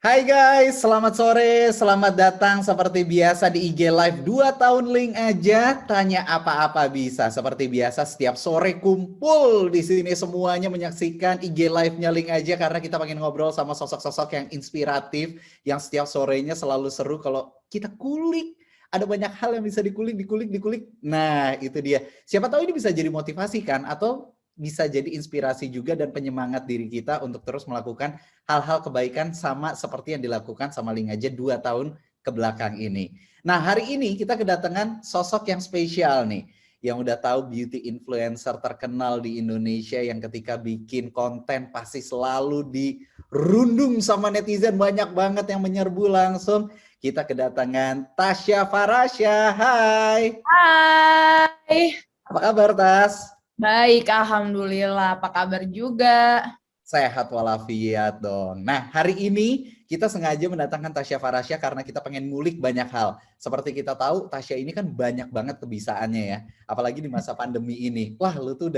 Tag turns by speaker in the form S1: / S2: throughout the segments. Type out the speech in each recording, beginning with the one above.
S1: Hai guys, selamat sore, selamat datang seperti biasa di IG Live 2 tahun link aja, tanya apa-apa bisa. Seperti biasa setiap sore kumpul di sini semuanya menyaksikan IG Live-nya link aja karena kita pengen ngobrol sama sosok-sosok yang inspiratif, yang setiap sorenya selalu seru kalau kita kulik. Ada banyak hal yang bisa dikulik, dikulik, dikulik. Nah, itu dia. Siapa tahu ini bisa jadi motivasi kan, atau bisa jadi inspirasi juga dan penyemangat diri kita untuk terus melakukan hal-hal kebaikan sama seperti yang dilakukan sama Link aja 2 tahun ke belakang ini. Nah, hari ini kita kedatangan sosok yang spesial nih, yang udah tahu beauty influencer terkenal di Indonesia yang ketika bikin konten pasti selalu dirundung sama netizen, banyak banget yang menyerbu langsung. Kita kedatangan Tasya Farasya. Hai.
S2: Hai,
S1: Apa kabar, Tas?
S2: baik, alhamdulillah. Apa kabar juga?
S1: Sehat walafiat dong. Nah, hari ini kita sengaja mendatangkan Tasya Farasya karena kita pengen ngulik banyak hal. Seperti kita tahu, Tasya ini kan banyak banget kebisaannya ya. Apalagi di masa pandemi ini. Wah, lu tuh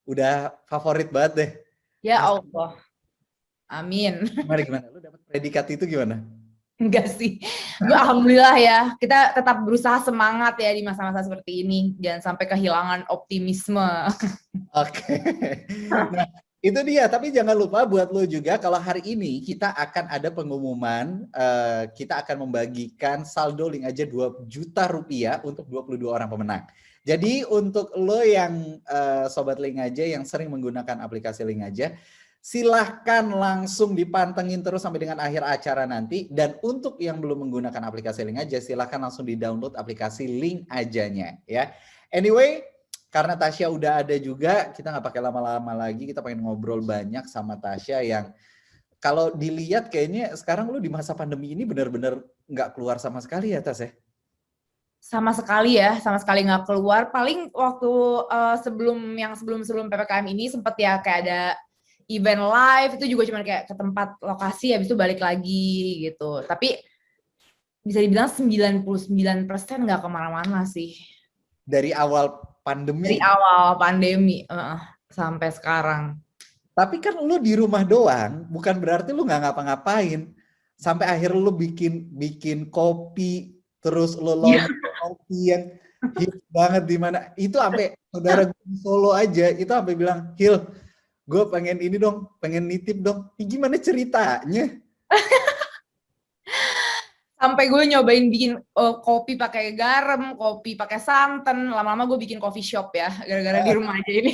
S1: udah favorit banget deh.
S2: Ya
S1: Tas,
S2: Allah, amin.
S1: gimana? Lu dapat predikat itu gimana?
S2: Enggak sih. Alhamdulillah ya, kita tetap berusaha semangat ya di masa-masa seperti ini. Jangan sampai kehilangan optimisme.
S1: Oke. Nah, itu dia. Tapi jangan lupa buat lo juga kalau hari ini kita akan ada pengumuman, kita akan membagikan saldo link aja 2 juta rupiah untuk 22 orang pemenang. Jadi untuk lo yang sobat link aja yang sering menggunakan aplikasi link aja, silahkan langsung dipantengin terus sampai dengan akhir acara nanti. Dan untuk yang belum menggunakan aplikasi link aja, silahkan langsung di-download aplikasi link ajanya ya. Anyway, karena Tasya udah ada juga, kita nggak pakai lama-lama lagi, kita pengen ngobrol banyak sama Tasya yang kalau dilihat kayaknya sekarang lu di masa pandemi ini benar-benar nggak keluar sama sekali ya, Tas ya?
S2: Sama sekali ya, sama sekali nggak keluar. Paling waktu sebelum PPKM ini sempat ya kayak ada event live, itu juga cuma kayak ke tempat lokasi, habis itu balik lagi gitu. Tapi bisa dibilang 99% nggak kemana-mana sih.
S1: Dari awal
S2: Dari
S1: pandemi.
S2: awal pandemi sampai sekarang.
S1: Tapi kan lu di rumah doang, bukan berarti lu nggak ngapa-ngapain. Sampai akhir lu bikin kopi, terus lu
S2: Iya.
S1: launch kopi yang hits banget di mana. Itu sampai saudara gue di Solo aja, itu sampai bilang, Hil, gue pengen ini dong, pengen nitip dong. Gimana ceritanya?
S2: Sampai gue nyobain bikin kopi pakai garam, kopi pakai santan. Lama-lama gue bikin coffee shop ya, gara-gara di rumah aja ini.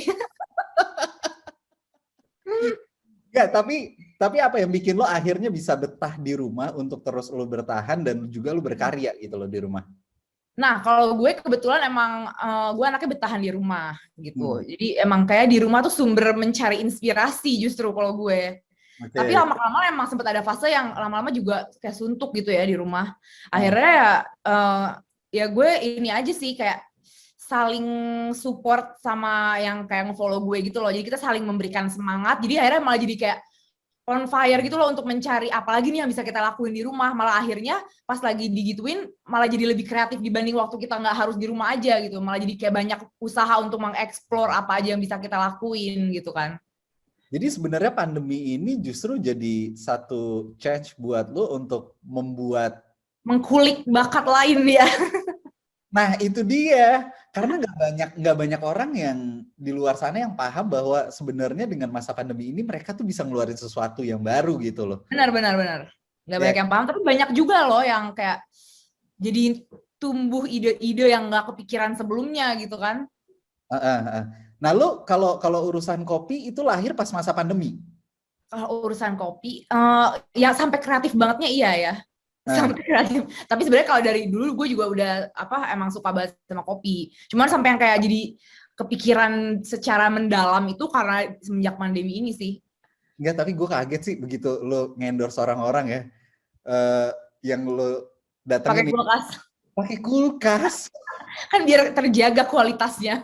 S1: Ya, tapi apa yang bikin lo akhirnya bisa betah di rumah untuk terus lo bertahan dan juga lo berkarya gitu lo di rumah?
S2: Nah, kalau gue kebetulan emang gue anaknya bertahan di rumah gitu.
S1: Hmm,
S2: Jadi emang kayak di rumah tuh sumber mencari inspirasi justru kalau gue. Tapi
S1: Oke.
S2: lama-lama emang sempat ada fase yang lama-lama juga kayak suntuk gitu ya di rumah.
S1: Ah,
S2: Akhirnya ya gue ini aja sih kayak saling support sama yang kayak nge-follow gue gitu loh. Jadi kita saling memberikan semangat. Jadi akhirnya malah jadi kayak on fire gitu loh untuk mencari apa lagi nih yang bisa kita lakuin di rumah. Malah akhirnya pas lagi digituin malah jadi lebih kreatif dibanding waktu kita nggak harus di rumah aja gitu. Malah jadi kayak banyak usaha untuk mengeksplor apa aja yang bisa kita lakuin gitu kan.
S1: Jadi sebenarnya pandemi ini justru jadi satu change buat lo untuk membuat.
S2: Mengkulik bakat lain ya.
S1: Nah itu dia, karena nggak banyak orang yang di luar sana yang paham bahwa sebenarnya dengan masa pandemi ini mereka tuh bisa ngeluarin sesuatu yang baru gitu loh.
S2: Benar. Nggak
S1: Ya,
S2: banyak yang paham, tapi banyak juga loh yang kayak jadi tumbuh ide-ide yang nggak kepikiran sebelumnya gitu kan.
S1: Nah lo kalau urusan kopi itu lahir pas masa pandemi.
S2: Kalau urusan kopi, ya sampai kreatif bangetnya iya ya.
S1: Nah,
S2: Sampai kreatif. Tapi sebenarnya kalau dari dulu gue juga udah emang suka banget sama kopi. Cuman sampai yang kayak jadi kepikiran secara mendalam itu karena semenjak pandemi ini sih.
S1: enggak, tapi gue kaget sih begitu lo ngendorse orang-orang ya, eh, yang lo
S2: Pakai
S1: datengin nih,
S2: kulkas.
S1: pakai kulkas.
S2: Kan biar terjaga kualitasnya.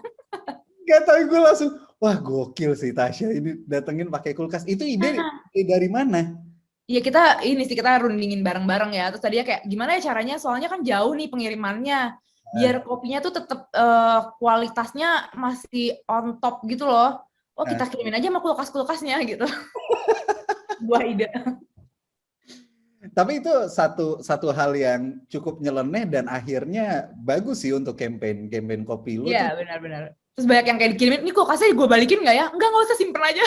S1: Gak tau, gue langsung, wah gokil sih Tasya ini datengin pakai kulkas. Itu ide dari mana?
S2: Iya kita rundingin bareng-bareng ya. Terus tadinya kayak gimana ya caranya? Soalnya kan jauh nih pengirimannya. Biar
S1: Nah,
S2: kopinya tuh tetap kualitasnya masih on top gitu loh. Oh
S1: nah.
S2: kita kirimin aja sama kulkas-kulkasnya gitu. Buah ide.
S1: Tapi itu satu hal yang cukup nyeleneh dan akhirnya bagus sih untuk campaign kopi lu tuh.
S2: Iya, benar-benar. Terus banyak yang kayak dikirimin, ini kulkasnya gue balikin nggak ya? Nggak usah, simpen aja.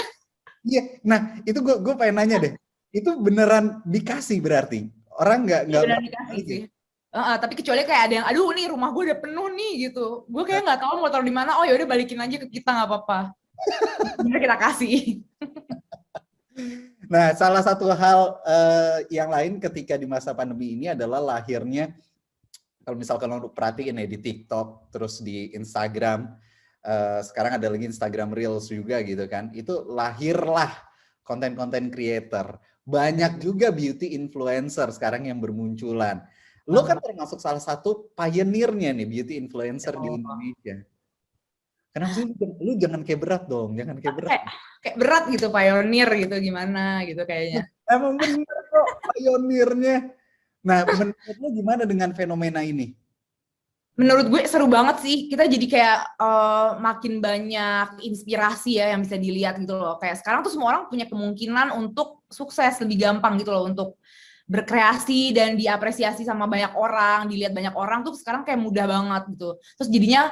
S1: Iya, nah itu gue pengen nanya deh, itu beneran dikasih berarti? Orang nggak
S2: Beneran dikasih sih. Tapi kecuali kayak ada yang, aduh nih rumah gue udah penuh nih gitu. Gue kayak nggak tahu mau taruh di mana. Oh ya udah balikin aja ke kita, nggak apa-apa. Bener kita kasih.
S1: Nah, salah satu hal yang lain ketika di masa pandemi ini adalah lahirnya, kalau misalkan lo perhatiin ya di TikTok, terus di Instagram, sekarang ada lagi Instagram Reels juga gitu kan, itu lahirlah konten-konten creator. Banyak juga beauty influencer sekarang yang bermunculan. Lo kan termasuk salah satu pioneer-nya nih beauty influencer di Indonesia. Kenapa sih lu jangan kayak berat dong, jangan kayak berat.
S2: Kayak berat gitu, pioneer gitu, gimana gitu kayaknya.
S1: Emang bener kok pionirnya. Nah, menurut lu gimana dengan fenomena ini?
S2: Menurut gue seru banget sih, kita jadi kayak makin banyak inspirasi ya yang bisa dilihat gitu loh. Kayak sekarang tuh semua orang punya kemungkinan untuk sukses lebih gampang gitu loh, untuk berkreasi dan diapresiasi sama banyak orang, dilihat banyak orang tuh sekarang kayak mudah banget gitu. Terus jadinya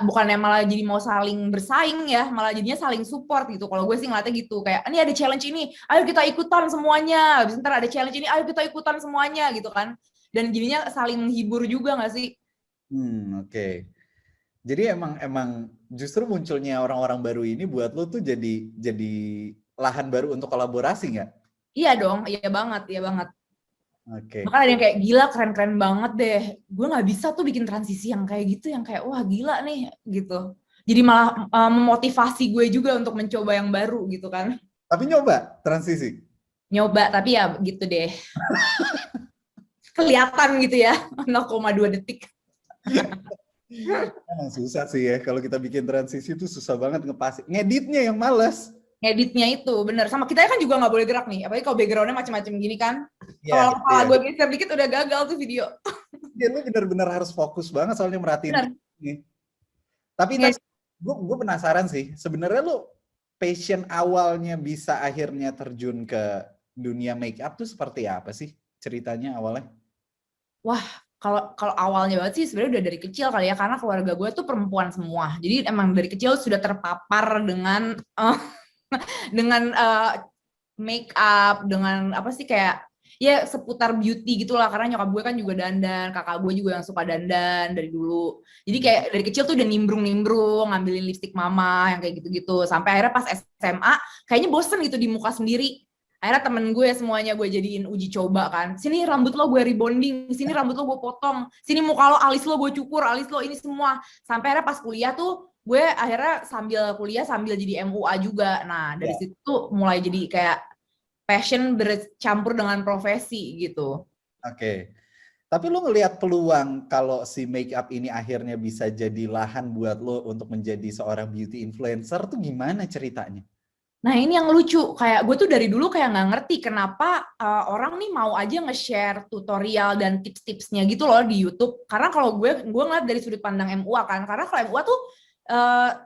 S2: bukannya malah jadi mau saling bersaing ya, malah jadinya saling support gitu. Kalau gue sih ngeliatnya gitu, kayak ini ada challenge ini, ayo kita ikutan semuanya. Habis ntar ada challenge ini, ayo kita ikutan semuanya gitu kan. Dan jadinya saling menghibur juga nggak sih?
S1: Oke. Jadi emang justru munculnya orang-orang baru ini buat lo tuh jadi lahan baru untuk kolaborasi nggak?
S2: Iya dong, iya banget, iya banget.
S1: Oke.
S2: Bahkan ada yang kayak gila, keren-keren banget deh. Gue nggak bisa tuh bikin transisi yang kayak gitu, yang kayak wah gila nih gitu. Jadi malah memotivasi gue juga untuk mencoba yang baru gitu kan.
S1: Tapi nyoba transisi?
S2: Nyoba, tapi ya gitu deh. Kelihatan gitu ya, 0,2 detik.
S1: Emang susah sih ya, kalau kita bikin transisi tuh susah banget ngeditnya yang males.
S2: Ngeditnya itu, bener. Sama kita kan juga nggak boleh gerak nih, apalagi kalau background-nya macam-macam gini kan.
S1: Yeah,
S2: kalau kepala gue geser dikit udah gagal tuh video.
S1: Ya lu bener-bener harus fokus banget soalnya merhatiin ini. Tapi gue penasaran sih, sebenarnya lu passion awalnya bisa akhirnya terjun ke dunia make up tuh seperti apa sih ceritanya awalnya?
S2: Wah, kalau awalnya banget sih sebenarnya udah dari kecil kali ya, karena keluarga gue tuh perempuan semua. Jadi emang dari kecil sudah terpapar dengan make up, dengan apa sih kayak ya seputar beauty gitulah, karena nyokap gue kan juga dandan, kakak gue juga yang suka dandan dari dulu. Jadi kayak dari kecil tuh udah nimbrung ngambilin lipstik mama yang kayak gitu-gitu, sampai akhirnya pas SMA kayaknya bosen gitu di muka sendiri. Akhirnya temen gue semuanya gue jadiin uji coba kan, sini rambut lo gue rebonding, sini rambut lo gue potong, sini muka lo, alis lo gue cukur, alis lo ini semua. Sampai akhirnya pas kuliah tuh gue akhirnya sambil kuliah sambil jadi MUA juga. Nah dari situ mulai jadi kayak passion bercampur dengan profesi gitu. Oke.
S1: Tapi lo ngelihat peluang kalau si make up ini akhirnya bisa jadi lahan buat lo untuk menjadi seorang beauty influencer tuh gimana ceritanya?
S2: Nah ini yang lucu, kayak gue tuh dari dulu kayak nggak ngerti kenapa orang nih mau aja nge-share tutorial dan tips-tipsnya gitu loh di YouTube. Karena kalau gue ngeliat dari sudut pandang MUA kan, karena kalau MUA tuh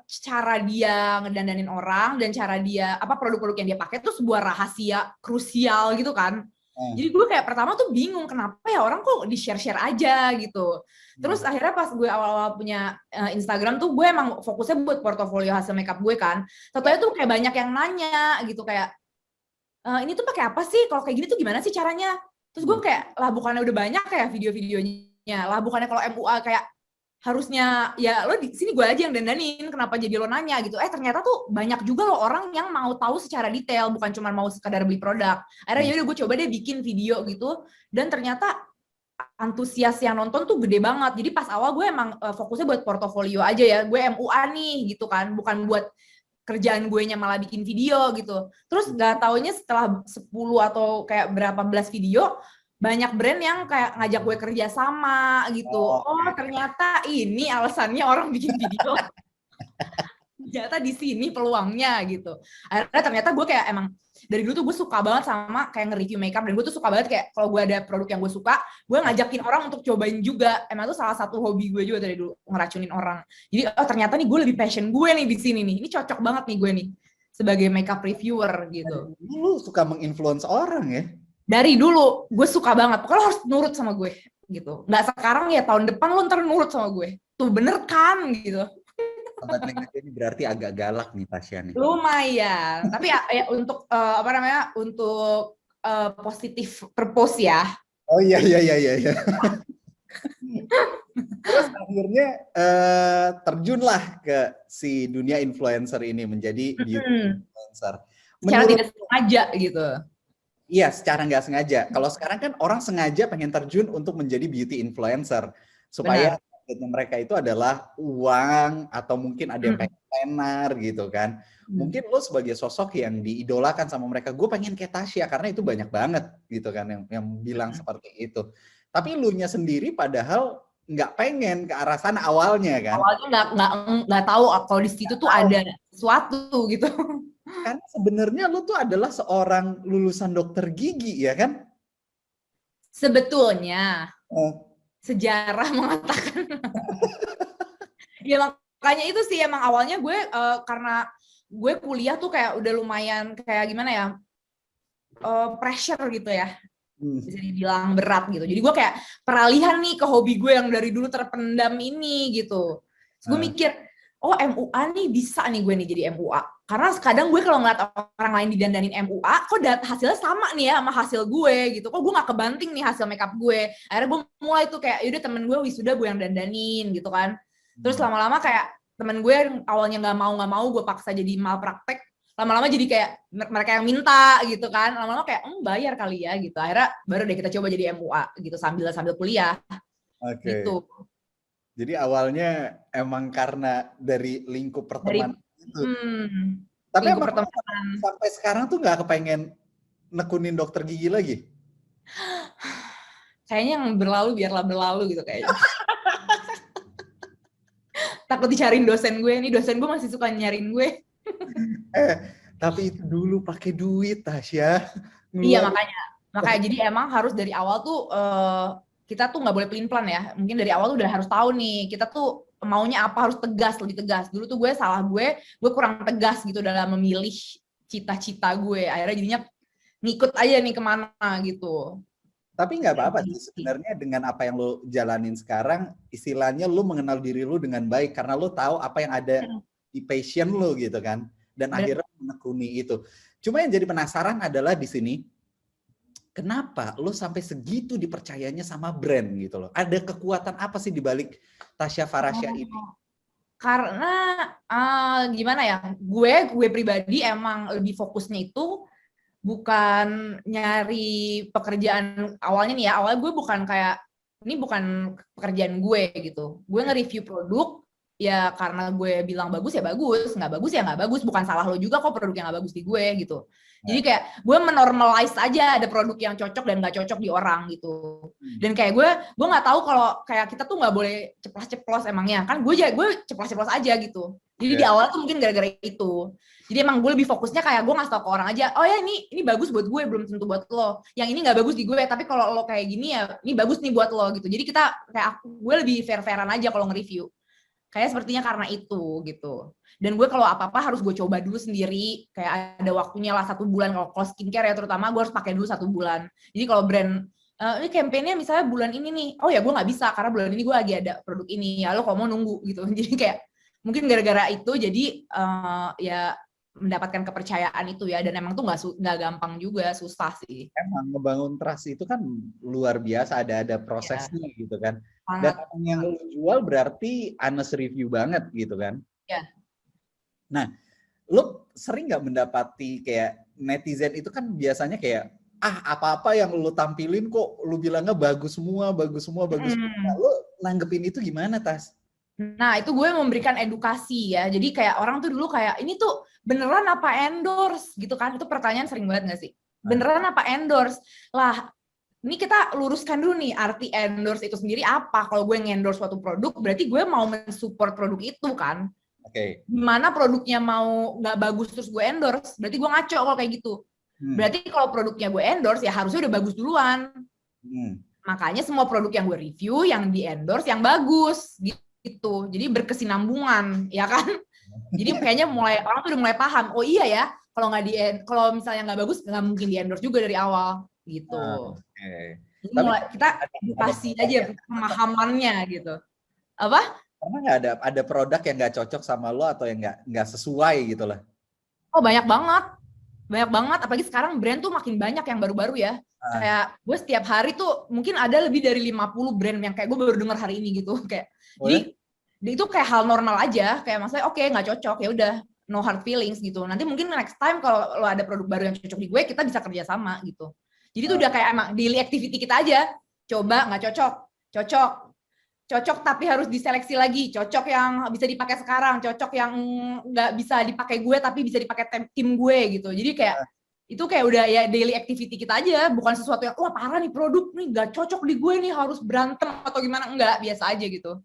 S2: cara dia ngedandanin orang dan cara dia produk-produk yang dia pakai tuh sebuah rahasia krusial gitu kan. Jadi gue kayak pertama tuh bingung kenapa ya orang kok di-share-share aja gitu. Terus akhirnya pas gue awal-awal punya Instagram tuh gue emang fokusnya buat portofolio hasil makeup gue kan. Tentunya tuh kayak banyak yang nanya gitu kayak ini tuh pakai apa sih? Kalau kayak gini tuh gimana sih caranya? Terus gue kayak lah bukannya udah banyak kayak video-videonya. Lah bukannya kalau MUA kayak harusnya ya lo di sini gue aja yang dandanin, kenapa jadi lo nanya gitu. Ternyata tuh banyak juga lo orang yang mau tahu secara detail, bukan cuma mau sekadar beli produk. Akhirnya yaudah gue coba deh bikin video gitu, dan ternyata antusias yang nonton tuh gede banget. Jadi pas awal gue emang fokusnya buat portofolio aja ya, gue MUA nih gitu kan, bukan buat kerjaan gue nya malah bikin video gitu. Terus gak taunya setelah 10 atau kayak berapa belas video, banyak brand yang kayak ngajak gue kerja sama gitu. Oh ternyata ini alasannya orang bikin video. Ternyata di sini peluangnya gitu. Akhirnya ternyata gue kayak emang dari dulu tuh gue suka banget sama kayak nge-review makeup, dan gue tuh suka banget kayak kalau gue ada produk yang gue suka, gue ngajakin orang untuk cobain juga. Emang tuh salah satu hobi gue juga dari dulu, ngeracunin orang. Jadi ternyata nih gue lebih passion gue nih di sini nih. Ini cocok banget nih gue nih sebagai makeup reviewer gitu.
S1: Lu suka menginfluence orang ya?
S2: Dari dulu gue suka banget, pokoknya lo harus nurut sama gue gitu. Nggak sekarang ya, tahun depan lo ntar nurut sama gue. Tuh bener kan gitu.
S1: Sobat Link Aja ini berarti agak galak nih Tasya nih.
S2: Lumayan. Tapi ya untuk apa namanya? Untuk positif purpose ya.
S1: Oh iya. Terus akhirnya terjunlah ke si dunia influencer ini menjadi beauty influencer.
S2: Secara tidak sengaja gitu.
S1: Iya, secara nggak sengaja. Kalau sekarang kan orang sengaja pengen terjun untuk menjadi beauty influencer supaya targetnya mereka itu adalah uang atau mungkin ada yang pengen tenar gitu kan. Mungkin lo sebagai sosok yang diidolakan sama mereka, gue pengen kayak Tasya karena itu banyak banget gitu kan yang bilang seperti itu. Tapi lu nya sendiri padahal nggak pengen ke arah sana awalnya kan.
S2: Awalnya nggak tahu kalau di situ tuh ada sesuatu gitu.
S1: Kan sebenarnya lu tuh adalah seorang lulusan dokter gigi ya kan?
S2: Sebetulnya sejarah mengatakan ya makanya itu sih emang awalnya gue karena gue kuliah tuh kayak udah lumayan kayak gimana ya, pressure gitu ya, bisa dibilang berat gitu. Jadi gue kayak peralihan nih ke hobi gue yang dari dulu terpendam ini gitu. Terus gue mikir, oh MUA nih bisa nih gue nih jadi MUA. Karena kadang gue kalau ngeliat orang lain didandanin MUA, kok hasilnya sama nih ya sama hasil gue gitu. Kok gue gak kebanting nih hasil makeup gue. Akhirnya gue mulai tuh kayak, yaudah temen gue wisuda gue yang dandanin gitu kan. Terus lama-lama kayak temen gue yang awalnya gak mau gue paksa jadi malpraktek. Lama-lama jadi kayak mereka yang minta gitu kan. Lama-lama kayak, bayar kali ya gitu. Akhirnya baru deh kita coba jadi MUA gitu sambil kuliah. Gitu.
S1: Jadi awalnya emang karena dari lingkup pertemanan itu. Tapi emang sampai sekarang tuh nggak kepengen nekunin dokter gigi lagi?
S2: Kayaknya yang berlalu biarlah berlalu gitu kayaknya. Takut dicariin dosen gue. Nih dosen gue masih suka nyariin gue.
S1: Tapi itu dulu pakai duit, Tasya.
S2: Iya makanya jadi emang harus dari awal tuh kita tuh nggak boleh pelin-pelan ya. Mungkin dari awal tuh udah harus tahu nih, kita tuh maunya apa, harus tegas, lebih tegas. Dulu tuh gue kurang tegas gitu dalam memilih cita-cita gue. Akhirnya jadinya ngikut aja nih kemana gitu.
S1: Tapi nggak apa-apa sih sebenarnya dengan apa yang lo jalanin sekarang, istilahnya lo mengenal diri lo dengan baik karena lo tahu apa yang ada di passion lo gitu kan. Dan akhirnya menekuni itu. Cuma yang jadi penasaran adalah di sini, kenapa lo sampai segitu dipercayanya sama brand gitu loh? Ada kekuatan apa sih di balik Tasya Farasya ini?
S2: Karena gimana ya, gue pribadi emang lebih fokusnya itu bukan nyari pekerjaan awalnya nih ya. Awalnya gue bukan kayak, ini bukan pekerjaan gue gitu. Gue nge-review produk, ya karena gue bilang bagus ya bagus, nggak bagus ya nggak bagus. Bukan salah lo juga kok produk yang nggak bagus di gue gitu. Jadi kayak gue menormalize aja ada produk yang cocok dan nggak cocok di orang gitu. Dan kayak gue nggak tahu kalau kayak kita tuh nggak boleh ceplos-ceplos emangnya. Kan gue ceplos-ceplos aja gitu. Jadi di awal tuh mungkin gara-gara itu. Jadi emang gue lebih fokusnya kayak gue ngasih tau ke orang aja, oh ya ini bagus buat gue, belum tentu buat lo. Yang ini nggak bagus di gue, tapi kalau lo kayak gini ya ini bagus nih buat lo gitu. Jadi kita kayak gue lebih fair-fairan aja kalau nge-review. Kayak sepertinya karena itu gitu. Dan gue kalau apa-apa harus gue coba dulu sendiri, kayak ada waktunya lah 1 bulan. Kalau skincare ya terutama gue harus pakai dulu 1 bulan. Jadi kalau brand, ini campaign-nya misalnya bulan ini nih, oh ya gue nggak bisa karena bulan ini gue lagi ada produk ini, ya lo kalau mau nunggu gitu. Jadi kayak mungkin gara-gara itu jadi ya mendapatkan kepercayaan itu ya, dan emang tuh nggak gampang juga, susah sih.
S1: Emang ngebangun trust itu kan luar biasa, ada prosesnya gitu kan. Dan yang lu jual berarti honest review banget gitu kan.
S2: Ya.
S1: Nah, lu sering nggak mendapati kayak netizen itu kan biasanya kayak apa-apa yang lu tampilin kok lu bilangnya bagus semua. Nah, lu nanggepin itu gimana, Tas?
S2: Nah, itu gue memberikan edukasi ya. Jadi kayak orang tuh dulu kayak, ini tuh beneran apa endorse gitu kan? Itu pertanyaan sering banget gak sih? Beneran apa endorse? Lah, ini kita luruskan dulu nih, arti endorse itu sendiri apa? Kalau gue nge-endorse suatu produk, berarti gue mau mensupport produk itu kan?
S1: Oke.
S2: Gimana produknya mau nggak bagus terus gue endorse? Berarti gue ngaco kalau kayak gitu. Berarti kalau produknya gue endorse, ya harusnya udah bagus duluan. Makanya semua produk yang gue review, yang di-endorse, yang bagus gitu. Jadi berkesinambungan, ya kan? Jadi kayaknya orang tuh udah mulai paham. Oh iya ya, kalau misalnya nggak bagus, nggak mungkin di endorse juga dari awal gitu.
S1: Oke.
S2: Jadi
S1: Tapi
S2: mulai kita
S1: ada
S2: edukasi
S1: produk
S2: aja
S1: yang
S2: pemahamannya gitu. Apa?
S1: pernah nggak ada produk yang nggak cocok sama lo atau yang nggak sesuai gitu lah?
S2: Oh banyak banget. Banyak banget, apalagi sekarang brand tuh makin banyak yang baru-baru ya.
S1: Ah,
S2: Kayak gue setiap hari tuh mungkin ada lebih dari 50 brand yang kayak gue baru dengar hari ini gitu. Kayak
S1: boleh?
S2: jadi itu kayak hal normal aja, kayak maksudnya oke nggak cocok ya udah, no hard feelings gitu. Nanti mungkin next time kalau lo ada produk baru yang cocok di gue, kita bisa kerja sama gitu. Jadi itu
S1: Ah,
S2: udah kayak emang daily activity kita aja. Coba nggak cocok, cocok, cocok tapi harus diseleksi lagi, cocok yang bisa dipakai sekarang, cocok yang nggak bisa dipakai gue tapi bisa dipakai tim gue gitu. Jadi kayak itu kayak udah ya daily activity kita aja, bukan sesuatu yang wah parah nih produk nih nggak cocok di gue nih harus berantem atau gimana, enggak, biasa aja gitu.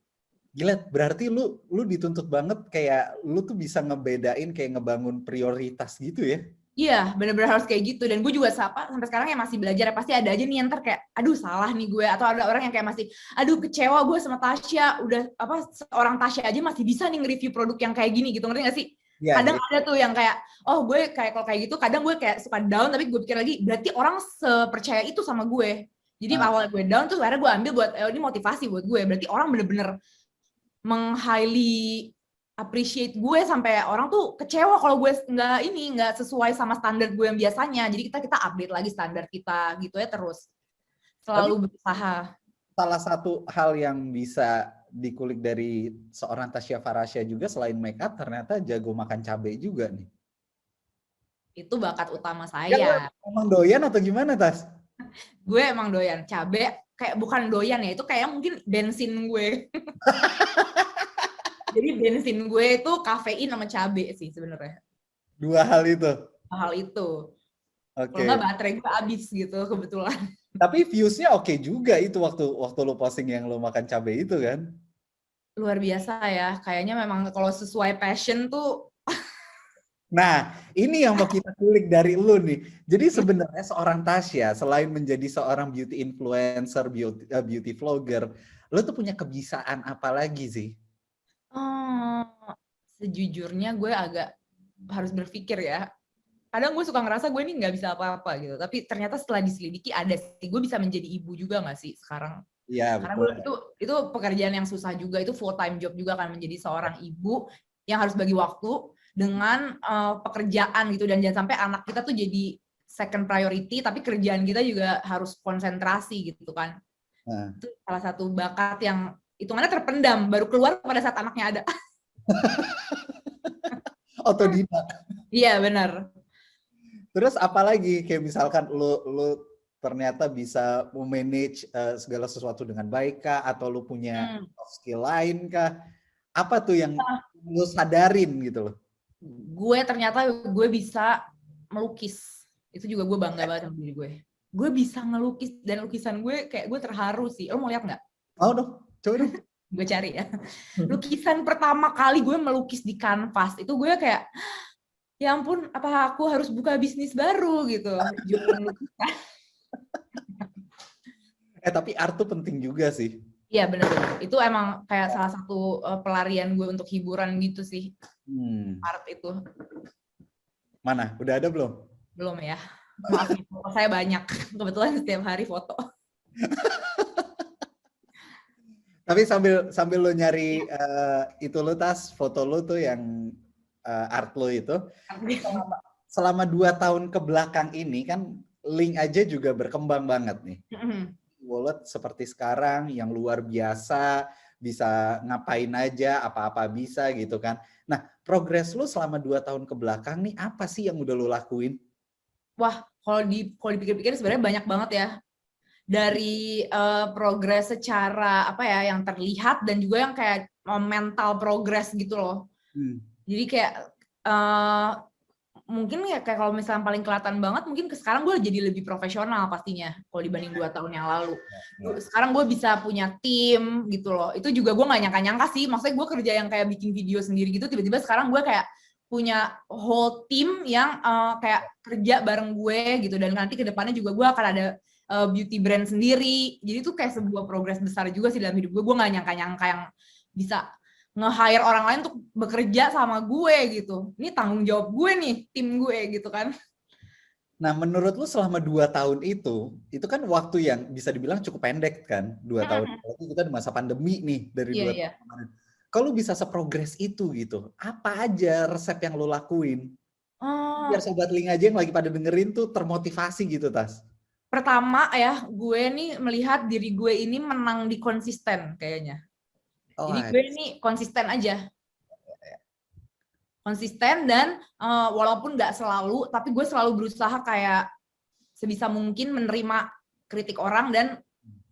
S1: Gila, berarti lu dituntut banget kayak lu tuh bisa ngebedain kayak ngebangun prioritas gitu ya?
S2: Iya, benar-benar harus kayak gitu. Dan gue juga sampai sekarang yang masih belajar, pasti ada aja nih yang kayak, aduh salah nih gue, atau ada orang yang kayak masih, aduh kecewa gue sama Tasya, udah apa seorang Tasya aja masih bisa nih nge-review produk yang kayak gini gitu, ngerti gak sih?
S1: Iya,
S2: Kadang
S1: iya.
S2: ada tuh yang kayak, oh gue kayak kalau kayak gitu, kadang gue kayak suka down, tapi gue pikir lagi, berarti orang sepercaya itu sama gue. Jadi
S1: Ah,
S2: awalnya gue down, terus akhirnya gue ambil buat, ini motivasi buat gue, berarti orang bener-bener meng-highly appreciate gue sampai orang tuh kecewa kalau gue nggak sesuai sama standar gue yang biasanya. Jadi kita update lagi standar kita gitu ya, terus
S1: tapi
S2: selalu berusaha.
S1: salah satu hal yang bisa dikulik dari seorang Tasya Farasya juga selain make up ternyata jago makan cabai juga nih.
S2: Itu bakat utama
S1: Ya lu
S2: saya.
S1: emang doyan atau gimana, Tas?
S2: Gue emang doyan cabe, kayak bukan doyan ya, itu kayak mungkin bensin gue. Jadi bensin gue itu kafein sama cabe sih sebenarnya.
S1: Dua hal itu.
S2: Hal itu. Kalau
S1: Oke.
S2: nggak baterai gue habis gitu kebetulan.
S1: Tapi views-nya oke juga itu waktu lu posting yang lu makan cabai itu kan.
S2: Luar biasa ya. Kayaknya memang kalau sesuai passion tuh.
S1: Nah, ini yang mau kita kulik dari lu nih. Jadi sebenarnya seorang Tasya selain menjadi seorang beauty influencer, beauty vlogger, lu tuh punya kebiasaan apa lagi sih?
S2: Sejujurnya gue agak harus berpikir ya. Kadang gue suka ngerasa gue ini nggak bisa apa-apa gitu. Tapi ternyata setelah diselidiki ada sih. Gue bisa menjadi ibu juga nggak sih sekarang?
S1: Iya,
S2: Karena
S1: betul.
S2: itu pekerjaan yang susah juga. Itu full time job juga kan, menjadi seorang ibu yang harus bagi waktu dengan pekerjaan gitu. Dan jangan sampai anak kita tuh jadi second priority, tapi kerjaan kita juga harus konsentrasi gitu kan.
S1: Nah,
S2: Itu salah satu bakat yang hitungannya terpendam, baru keluar pada saat anaknya ada.
S1: otodidak.
S2: Iya benar.
S1: Terus apalagi kayak misalkan lu ternyata bisa memanage segala sesuatu dengan baik kah atau lu punya soft skill lain kah? Apa tuh yang lu sadarin gitu loh?
S2: Gue ternyata gue bisa melukis. Itu juga gue bangga banget sama diri gue. Gue bisa ngelukis dan lukisan gue kayak gue terharu sih. Lo mau lihat nggak?
S1: Mau dong, coba dong.
S2: Gue cari ya. Lukisan pertama kali gue melukis di kanvas itu gue kayak, ya ampun, apa aku harus buka bisnis baru gitu? Jualan lukisan.
S1: Tapi art tuh penting juga sih.
S2: Iya benar. Itu emang kayak salah satu pelarian gue untuk hiburan gitu sih. Art itu.
S1: Mana? Udah ada belum?
S2: Belum ya. Maaf, foto saya banyak. Kebetulan setiap hari foto.
S1: Tapi sambil lo nyari itu lo Tas, foto lo tuh yang art lo itu. Selama 2 tahun ke belakang ini kan Link aja juga berkembang banget nih. Wallet seperti sekarang yang luar biasa, bisa ngapain aja, apa-apa bisa gitu kan. Nah, progres lu selama 2 tahun ke belakang nih apa sih yang udah lu lakuin?
S2: Wah, kalau dipikir-pikir sebenarnya banyak banget ya. Dari progres secara apa ya yang terlihat dan juga yang kayak mental progress gitu loh. Jadi kayak mungkin ya kayak kalau misalnya paling kelihatan banget mungkin sekarang gue jadi lebih profesional pastinya kalau dibanding 2 tahun yang lalu. Sekarang gue bisa punya tim gitu loh. Itu juga gue nggak nyangka-nyangka sih. Maksudnya gue kerja yang kayak bikin video sendiri gitu, tiba-tiba sekarang gue kayak punya whole team yang kayak kerja bareng gue gitu. Dan nanti kedepannya juga gue akan ada beauty brand sendiri. Jadi itu kayak sebuah progres besar juga sih dalam hidup gue. Gue nggak nyangka-nyangka yang bisa nge-hire orang lain untuk bekerja sama gue gitu. Ini tanggung jawab gue nih, tim gue gitu kan.
S1: Nah, menurut lu selama 2 tahun itu kan waktu yang bisa dibilang cukup pendek kan, 2 tahun. Apalagi kita di masa pandemi nih dari
S2: Iya,
S1: 2 tahun
S2: iya.
S1: kemarin. Kalau bisa seprogres itu gitu, apa aja resep yang lo lakuin? Biar
S2: Oh,
S1: sobat link aja yang lagi pada dengerin tuh termotivasi gitu, Tas.
S2: pertama ya, gue nih melihat diri gue ini menang di konsisten kayaknya.
S1: Oh,
S2: Jadi gue ini konsisten aja. Konsisten dan walaupun nggak selalu, tapi gue selalu berusaha kayak sebisa mungkin menerima kritik orang dan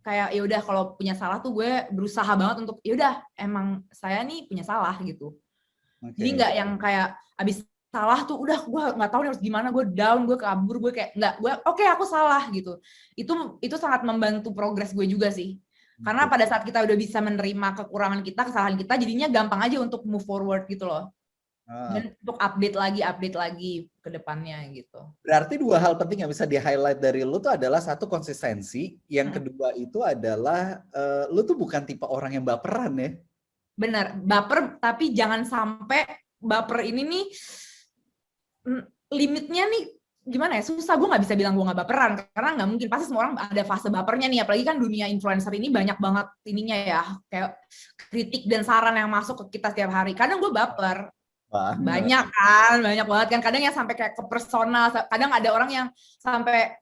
S2: kayak ya udah kalau punya salah tuh gue berusaha banget untuk ya udah emang saya nih punya salah gitu. Jadi
S1: oke.
S2: nggak yang kayak abis salah tuh udah gue nggak tahu nih harus gimana, gue down, gue kabur, gue kayak nggak, gue oke, aku salah gitu. Itu sangat membantu progres gue juga sih. Karena
S1: Oke.
S2: pada saat kita udah bisa menerima kekurangan kita, kesalahan kita, jadinya gampang aja untuk move forward gitu loh.
S1: Ah,
S2: Dan untuk update lagi ke depannya gitu.
S1: berarti 2 hal penting yang bisa di-highlight dari lu tuh adalah satu konsistensi, yang kedua itu adalah lu tuh bukan tipe orang yang baperan ya.
S2: Benar, baper, tapi jangan sampai baper ini nih limitnya nih gimana ya, susah, gue nggak bisa bilang gue nggak baperan karena nggak mungkin, pasti semua orang ada fase bapernya nih, apalagi kan dunia influencer ini banyak banget ininya ya, kayak kritik dan saran yang masuk ke kita setiap hari. Kadang gue baper,
S1: Banget.
S2: banyak banget kan, kadang yang sampai kayak ke personal, kadang ada orang yang sampai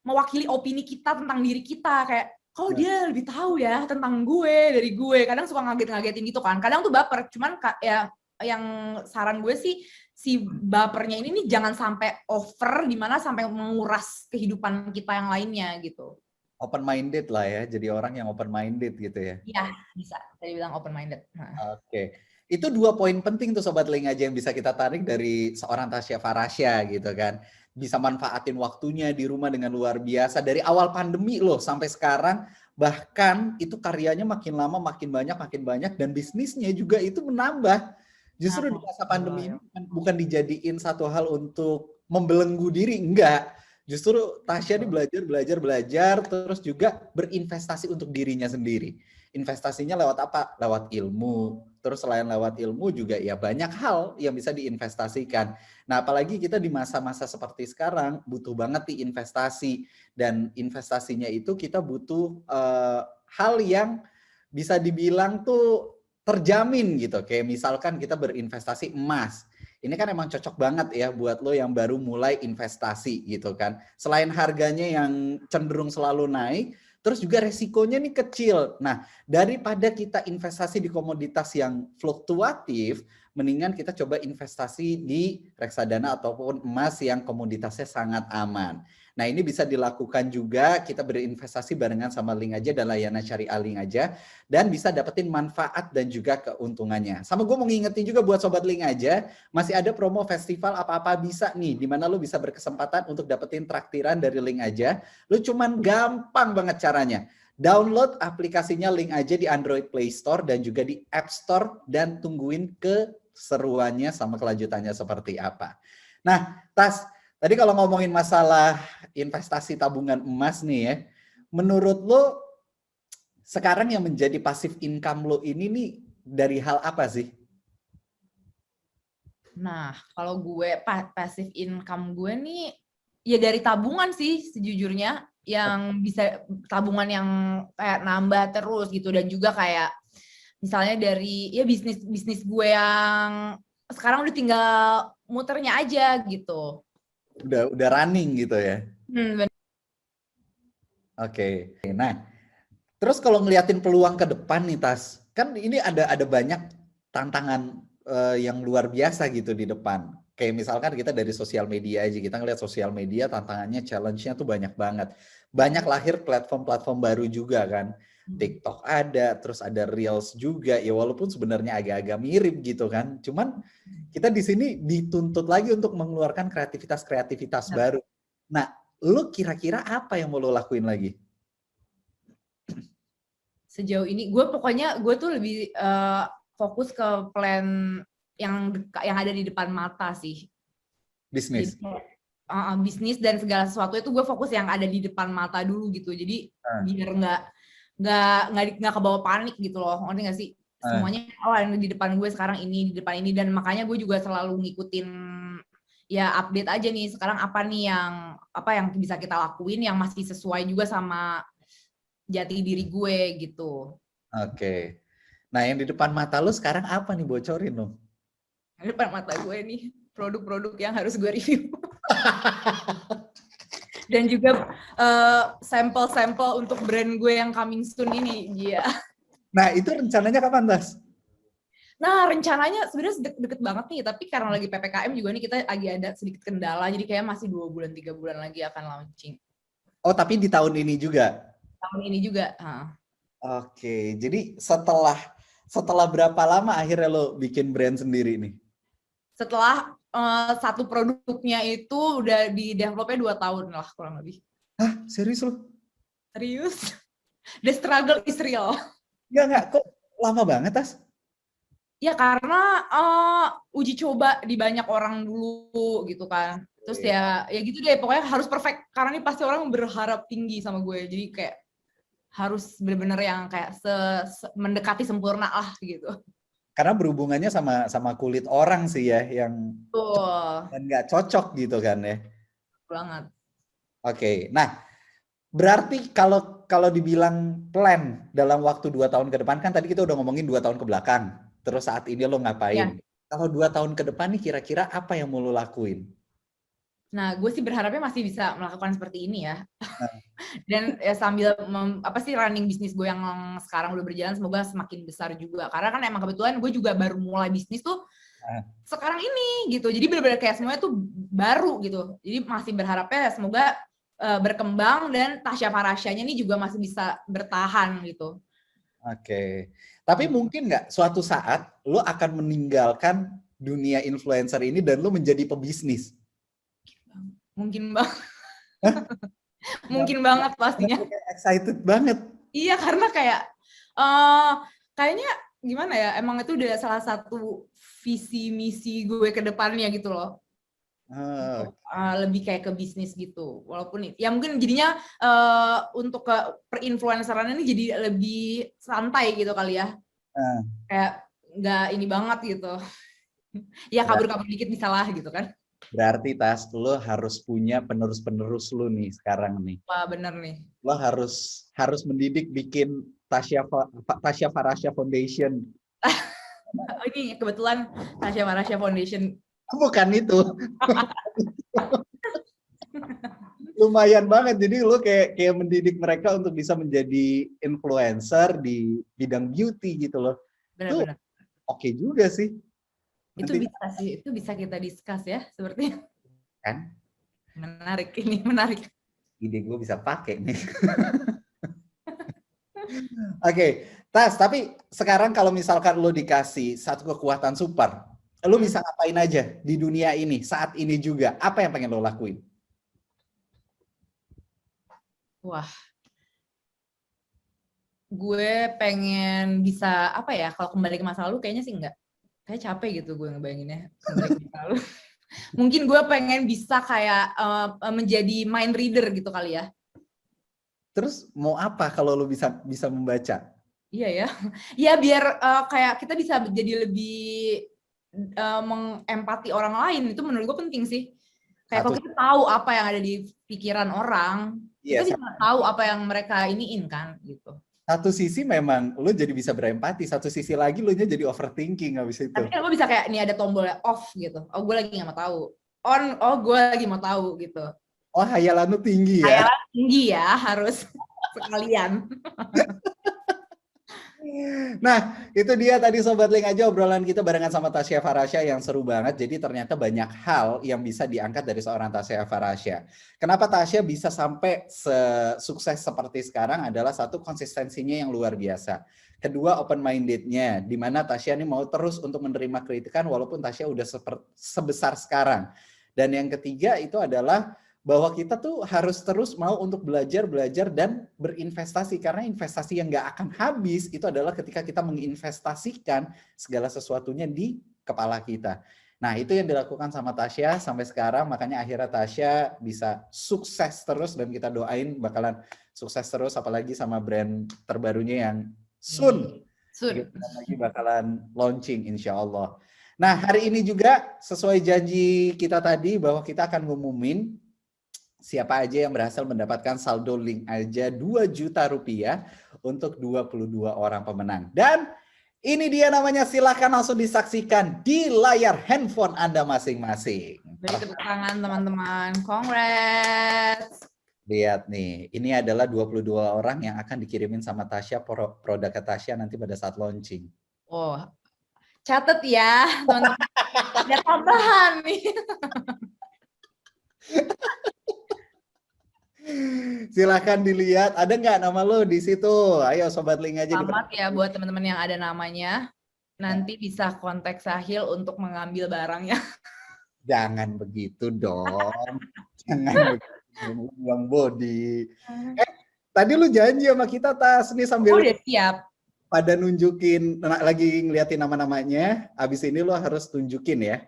S2: mewakili opini kita tentang diri kita, kayak oh dia lebih tahu ya tentang gue dari gue, kadang suka ngagetin gitu kan, kadang tuh baper. Cuman ya yang saran gue sih, si bapernya ini nih jangan sampai over dimana sampai menguras kehidupan kita yang lainnya gitu.
S1: Open minded lah ya, jadi orang yang open minded gitu ya.
S2: Iya, bisa saya bilang open minded.
S1: Oke. Itu 2 poin penting tuh Sobat Link aja yang bisa kita tarik dari seorang Tasya Farasya gitu kan. Bisa manfaatin waktunya di rumah dengan luar biasa. Dari awal pandemi loh sampai sekarang. Bahkan itu karyanya makin lama makin banyak. Dan bisnisnya juga itu menambah. Justru di masa pandemi ini bukan dijadiin satu hal untuk membelenggu diri. Enggak. Justru Tasya ini belajar. Terus juga berinvestasi untuk dirinya sendiri. Investasinya lewat apa? Lewat ilmu. Terus selain lewat ilmu juga ya banyak hal yang bisa diinvestasikan. Nah, apalagi kita di masa-masa seperti sekarang butuh banget di investasi, dan investasinya itu kita butuh hal yang bisa dibilang tuh terjamin gitu. Kayak misalkan kita berinvestasi emas. Ini kan emang cocok banget ya buat lo yang baru mulai investasi gitu kan. Selain harganya yang cenderung selalu naik, terus juga resikonya nih kecil. Nah, daripada kita investasi di komoditas yang fluktuatif, mendingan kita coba investasi di reksadana ataupun emas yang komoditasnya sangat aman. Nah, ini bisa dilakukan juga, kita berinvestasi barengan sama Link Aja dan layanan syariah Link Aja, dan bisa dapetin manfaat dan juga keuntungannya. Sama gue mau ngingetin juga buat Sobat Link Aja, masih ada promo festival apa-apa bisa nih, dimana lo bisa berkesempatan untuk dapetin traktiran dari Link Aja. Lu cuman gampang banget caranya. Download aplikasinya Link Aja di Android Play Store dan juga di App Store, dan tungguin keseruannya sama kelanjutannya seperti apa. Nah, Tas, tadi kalau ngomongin masalah investasi tabungan emas nih ya, menurut lo sekarang yang menjadi passive income lo ini nih dari hal apa sih?
S2: Nah, kalau gue passive income gue nih ya dari tabungan sih sejujurnya, yang bisa tabungan yang kayak nambah terus gitu, dan juga kayak misalnya dari ya bisnis gue yang sekarang udah tinggal muternya aja gitu.
S1: Udah running gitu ya.
S2: Bener.
S1: Oke. Nah, terus kalau ngeliatin peluang ke depan nih Tas, kan ini ada banyak tantangan yang luar biasa gitu di depan. Kayak misalkan kita dari sosial media aja, kita ngeliat sosial media tantangannya, challenge-nya tuh banyak banget. Banyak lahir platform-platform baru juga kan. TikTok ada, terus ada Reels juga. Ya walaupun sebenarnya agak-agak mirip gitu kan. Cuman kita di sini dituntut lagi untuk mengeluarkan kreativitas baru. Nah, lu kira-kira apa yang mau lo lakuin lagi?
S2: Sejauh ini gue pokoknya gue tuh lebih fokus ke plan yang ada di depan mata sih.
S1: Bisnis.
S2: Jadi, bisnis dan segala sesuatu itu gue fokus yang ada di depan mata dulu gitu. Jadi biar nggak kebawa panik gitu loh. Ngerti nggak sih? Semuanya yang di depan gue sekarang ini, di depan ini, dan makanya gue juga selalu ngikutin ya update aja nih sekarang apa nih yang bisa kita lakuin yang masih sesuai juga sama jati diri gue gitu.
S1: Oke. Nah, yang di depan mata lu sekarang apa nih, bocorin dong?
S2: Di depan mata gue nih produk-produk yang harus gue review. Dan juga sampel-sampel untuk brand gue yang coming soon ini. Iya.
S1: Nah, itu rencananya kapan, Tas?
S2: Nah, rencananya sebenarnya deket banget nih, tapi karena lagi PPKM juga nih kita lagi ada sedikit kendala, jadi kayak masih 2 bulan, 3 bulan lagi akan launching.
S1: Oh, tapi di tahun ini juga?
S2: Tahun ini juga.
S1: Oke, jadi setelah berapa lama akhirnya lo bikin brand sendiri nih?
S2: Setelah satu produknya itu udah di developnya 2 tahun lah kurang lebih.
S1: Hah, serius lo?
S2: Serius? The struggle is real.
S1: Enggak, kok lama banget, Tas?
S2: Ya karena uji coba di banyak orang dulu gitu kan. Terus ya gitu deh, pokoknya harus perfect. Karena ini pasti orang berharap tinggi sama gue. Jadi kayak harus bener-bener yang kayak mendekati sempurna lah gitu.
S1: Karena berhubungannya sama kulit orang sih ya, yang dan nggak cocok gitu kan ya.
S2: Banget.
S1: Oke, nah berarti kalau dibilang plan dalam waktu 2 tahun ke depan, kan tadi kita udah ngomongin 2 tahun ke belakang. Terus saat ini lo ngapain? Ya. Kalau 2 tahun ke depan nih kira-kira apa yang mau lo lakuin?
S2: Nah, gue sih berharapnya masih bisa melakukan seperti ini ya. Dan ya sambil running bisnis gue yang sekarang udah berjalan, semoga semakin besar juga. Karena kan emang kebetulan gue juga baru mulai bisnis tuh sekarang ini gitu. Jadi benar-benar kayak semuanya tuh baru gitu. Jadi masih berharapnya semoga berkembang dan Tasya Farahsyanya ini juga masih bisa bertahan gitu.
S1: Oke. Tapi mungkin nggak suatu saat lo akan meninggalkan dunia influencer ini dan lo menjadi pebisnis?
S2: Mungkin banget. Mungkin banget pastinya.
S1: Excited banget.
S2: Iya, karena kayak kayaknya gimana ya, emang itu udah salah satu visi misi gue ke depannya gitu loh. Lebih kayak ke bisnis gitu. Walaupun ya mungkin jadinya untuk ke perinfluenceran ini jadi lebih santai gitu kali ya. Kayak nggak ini banget gitu. Ya kabur-kabur dikit bisa lah gitu kan.
S1: Berarti Tas, lo harus punya penerus-penerus lo nih sekarang nih.
S2: Wah, bener nih.
S1: Lo harus mendidik bikin Tasya Farahsya Foundation.
S2: Ini kebetulan Tasya Farahsya Foundation.
S1: Bukan itu. Lumayan banget, jadi lo kayak mendidik mereka untuk bisa menjadi influencer di bidang beauty gitu loh.
S2: Benar-benar.
S1: Oke juga sih.
S2: Itu bisa sih, itu bisa kita discuss ya, sepertinya.
S1: Kan?
S2: Menarik, ini menarik.
S1: Ide gue bisa pakai nih. Oke, Tas, tapi sekarang kalau misalkan lo dikasih satu kekuatan super, lo bisa ngapain aja di dunia ini, saat ini juga? Apa yang pengen lo lakuin?
S2: Wah. Gue pengen bisa, apa ya, kalau kembali ke masa lalu kayaknya sih enggak. Kayak capek gitu gue ngebayanginnya. Mungkin gue pengen bisa kayak menjadi mind reader gitu kali ya.
S1: Terus mau apa kalau lo bisa membaca?
S2: Iya ya. Ya biar kayak kita bisa jadi lebih mengempati orang lain. Itu menurut gue penting sih. Kayak kalau kita tahu apa yang ada di pikiran orang, kita bisa tahu apa yang mereka iniin kan gitu.
S1: Satu sisi memang lo jadi bisa berempati, satu sisi lagi lo jadi overthinking habis itu.
S2: Tapi kan lo bisa kayak, nih ada tombolnya off gitu. Oh, gue lagi nggak mau tahu. On, oh gue lagi mau tahu gitu.
S1: Oh, hayalan lo tinggi ya?
S2: Hayalan tinggi ya, harus sekalian.
S1: Nah, itu dia tadi Sobat Link aja obrolan kita barengan sama Tasya Farahsya yang seru banget. Jadi ternyata banyak hal yang bisa diangkat dari seorang Tasya Farahsya. Kenapa Tasya bisa sampai sukses seperti sekarang adalah satu, konsistensinya yang luar biasa. Kedua, open-mindednya, di mana Tasya ini mau terus untuk menerima kritikan walaupun Tasya udah sebesar sekarang. Dan yang ketiga itu adalah bahwa kita tuh harus terus mau untuk belajar dan berinvestasi, karena investasi yang nggak akan habis itu adalah ketika kita menginvestasikan segala sesuatunya di kepala kita. Nah, itu yang dilakukan sama Tasya sampai sekarang, makanya akhirnya Tasya bisa sukses terus dan kita doain bakalan sukses terus, apalagi sama brand terbarunya yang soon lagi bakalan launching insya Allah. Nah, hari ini juga sesuai janji kita tadi bahwa kita akan ngumumin siapa aja yang berhasil mendapatkan saldo link aja 2 juta rupiah untuk 22 orang pemenang. Dan ini dia namanya, silahkan langsung disaksikan di layar handphone Anda masing-masing.
S2: Beri tepuk tangan teman-teman, congrats.
S1: Lihat nih, ini adalah 22 orang yang akan dikirimin sama Tasya, produk Tasya nanti pada saat launching.
S2: Oh, catet ya, teman-teman. Ada tambahan nih.
S1: Silahkan dilihat, ada nggak nama lo di situ? Ayo Sobat Link aja.
S2: Selamat ya buat teman-teman yang ada namanya. Nanti bisa kontak Sahil untuk mengambil barangnya.
S1: Jangan begitu dong. Jangan begitu, Bang Bodi. Tadi lu janji sama kita, Tas, nih sambil
S2: udah siap.
S1: Pada nunjukin, lagi ngeliatin nama-namanya, abis ini lo harus tunjukin ya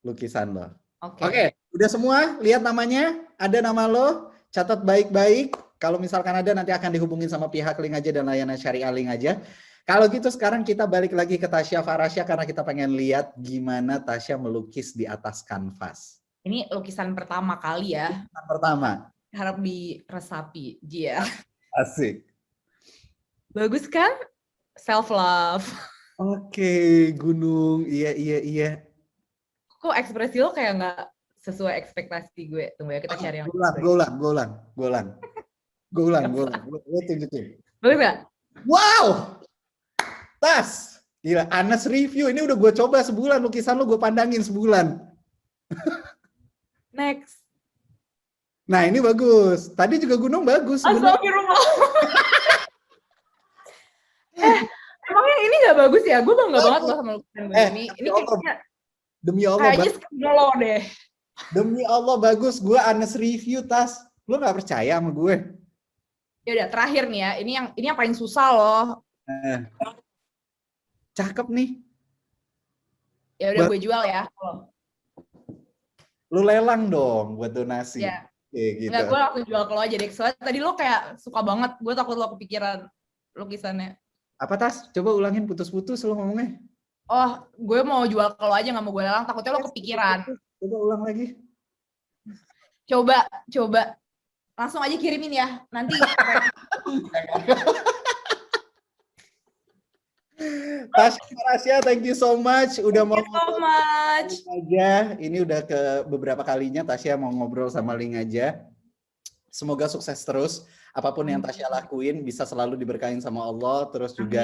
S1: lukisan lo. Oke, udah semua lihat namanya, ada nama lo, catat baik-baik. Kalau misalkan ada nanti akan dihubungin sama pihak Link Aja dan layanan Syariah Link Aja. Kalau gitu sekarang kita balik lagi ke Tasya Farasya karena kita pengen lihat gimana Tasya melukis di atas kanvas.
S2: Ini lukisan pertama kali ya.
S1: Lukisan pertama.
S2: Harap diresapi, Jia.
S1: Asik.
S2: Bagus kan? Self love.
S1: Oke, gunung. Iya. Kok
S2: ekspresi lo kayak nggak sesuai ekspektasi gue? Tunggu ya, kita cari yang
S1: Gue ulang. Gue tunjukin.
S2: Bagus nggak?
S1: Wow! Tas! Gila, Anas review. Ini udah gue coba sebulan. Lukisan lo gue pandangin sebulan.
S2: Next.
S1: Nah, ini bagus. Tadi juga gunung bagus.
S2: Astagfirullah. Emangnya ini nggak bagus ya? Gue bangga banget loh sama lukisan gue ini. Ini kayaknya
S1: demi Allah
S2: bagus. Lo deh.
S1: Demi Allah bagus. Gue Anas review, Tas. Lo nggak percaya sama gue?
S2: Ya udah, terakhir nih ya. Ini yang paling susah loh.
S1: Cakep nih.
S2: Ya udah, gue jual ya.
S1: Lu lelang dong buat donasi.
S2: Ya.
S1: Gitu.
S2: Enggak, gue langsung jual ke lo aja deh. Soalnya tadi lo kayak suka banget. Gue takut lo kepikiran lukisannya.
S1: Apa, Tas? Coba ulangin, putus-putus lo ngomongnya.
S2: Oh, gue mau jual ke lo aja, nggak mau gue lelang. Takutnya lo kepikiran.
S1: Coba ulang lagi.
S2: Coba. Langsung aja kirimin ya. Nanti.
S1: Tasya Farasya, thank you so much. Udah mau
S2: so much.
S1: Aja. Ini udah ke beberapa kalinya Tasya mau ngobrol sama Link Aja. Semoga sukses terus. Apapun yang Tasya lakuin bisa selalu diberkahin sama Allah. Terus juga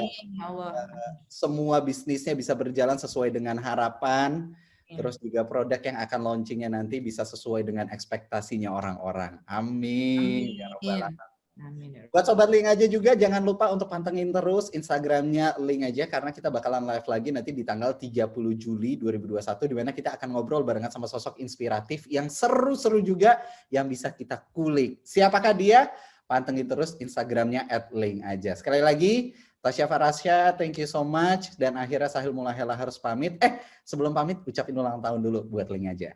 S1: semua bisnisnya bisa berjalan sesuai dengan harapan. Terus juga produk yang akan launchingnya nanti bisa sesuai dengan ekspektasinya orang-orang. Amin. Ya Rabbal Alamin. Buat Sobat Link Aja juga jangan lupa untuk pantengin terus Instagramnya Link Aja karena kita bakalan live lagi nanti di tanggal 30 Juli 2021 di mana kita akan ngobrol barengan sama sosok inspiratif yang seru-seru juga yang bisa kita kulik. Siapakah dia? Pantengin terus Instagramnya @linkaja. Sekali lagi, Tasya Farasya, thank you so much. Dan akhirnya Sahil Mulahela harus pamit. Sebelum pamit, ucapin ulang tahun dulu buat Link Aja.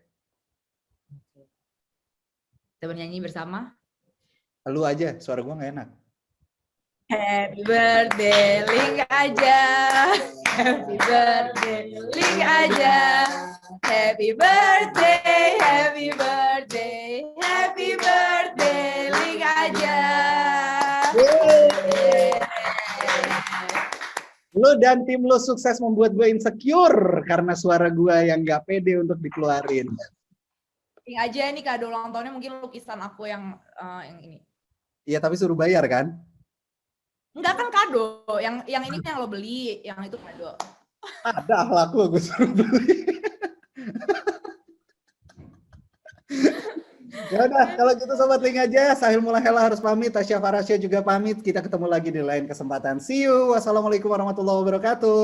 S2: Kita bernyanyi bersama?
S1: Lu aja, suara gua nggak enak.
S2: Happy birthday, Link Aja. Happy birthday, Link Aja. Happy birthday, happy birthday, happy birthday, Link Aja.
S1: Lu dan tim lu sukses membuat gue insecure karena suara gue yang gak pede untuk dikeluarin.
S2: Link Aja ini kado ulang tahunnya mungkin lukisan aku yang ini.
S1: Iya, tapi suruh bayar kan?
S2: Enggak, kan kado. Yang ini yang lo beli, yang itu kado.
S1: Ada akhlak lo, gue suruh beli. Ya udah, kalau gitu Sobat Link Aja, Sahil Mulahela harus pamit, Tasya Farasya juga pamit. Kita ketemu lagi di lain kesempatan. See you. Wassalamualaikum warahmatullahi wabarakatuh.